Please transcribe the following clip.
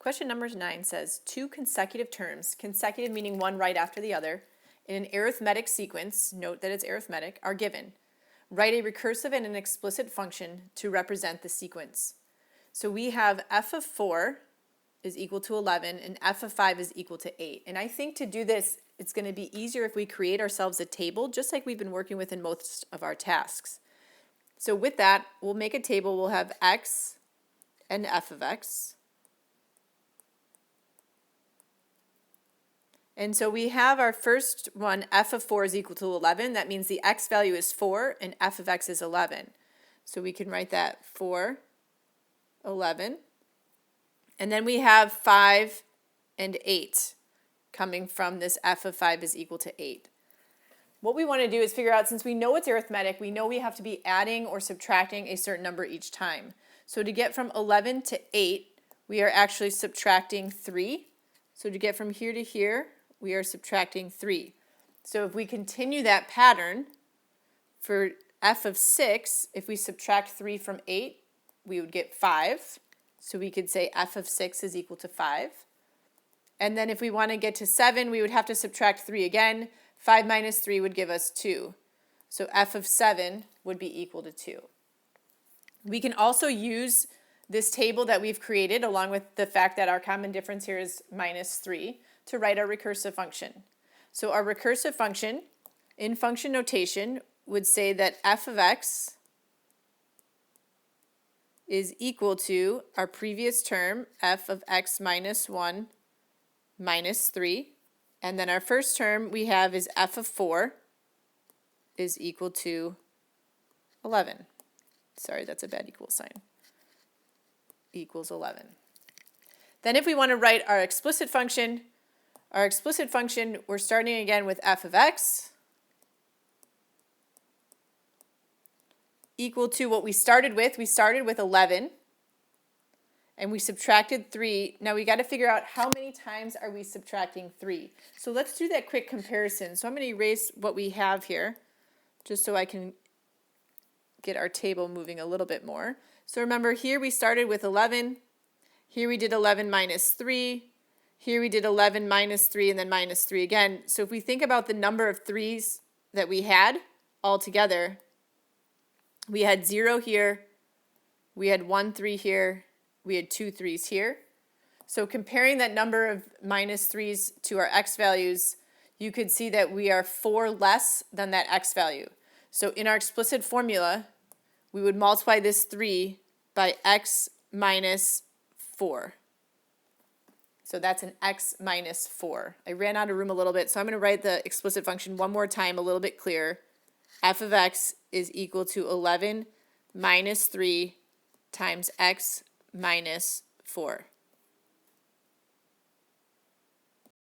Question number 9 says, two consecutive terms, consecutive meaning one right after the other, in an arithmetic sequence, note that it's arithmetic, are given. Write a recursive and an explicit function to represent the sequence. So we have f of 4 is equal to 11 and f of 5 is equal to 8. And I think to do this, it's going to be easier if we create ourselves a table, just like we've been working with in most of our tasks. So with that, we'll make a table. We'll have x and f of x. And so we have our first one, f of 4 is equal to 11. That means the x value is 4 and f of x is 11. So we can write that 4, 11. And then we have 5 and 8 coming from this f of 5 is equal to 8. What we want to do is figure out, since we know it's arithmetic, we know we have to be adding or subtracting a certain number each time. So to get from 11 to 8, we are actually subtracting 3. So to get from here to here, we are subtracting 3. So if we continue that pattern, for f of 6, if we subtract 3 from 8, we would get 5. So we could say f of 6 is equal to 5. And then if we want to get to 7, we would have to subtract 3 again. 5 minus 3 would give us 2. So f of 7 would be equal to 2. We can also use this table that we've created, along with the fact that our common difference here is minus 3, to write our recursive function. So our recursive function, in function notation, would say that f of x is equal to our previous term, f of x minus 1 minus 3. And then our first term we have is f of 4 is equal to 11. Sorry, that's a bad equal sign. Equals 11. Then if we want to write our explicit function, we're starting again with f of x equal to what we started with. We started with 11 and we subtracted 3. Now we got to figure out how many times are we subtracting 3. So let's do that quick comparison. So I'm going to erase what we have here just so I can get our table moving a little bit more. So remember, here we started with 11. Here we did 11 minus 3. Here we did 11 minus 3 and then minus 3 again. So if we think about the number of 3's that we had all together, we had 0 here, we had 1 3 here, we had 2 3's here. So comparing that number of minus 3's to our x values, you could see that we are 4 less than that x value. So in our explicit formula, we would multiply this 3 by x minus 4. So that's an x minus 4. I ran out of room a little bit, so I'm going to write the explicit function one more time a little bit clearer. F of x is equal to 11 minus 3 times x minus 4.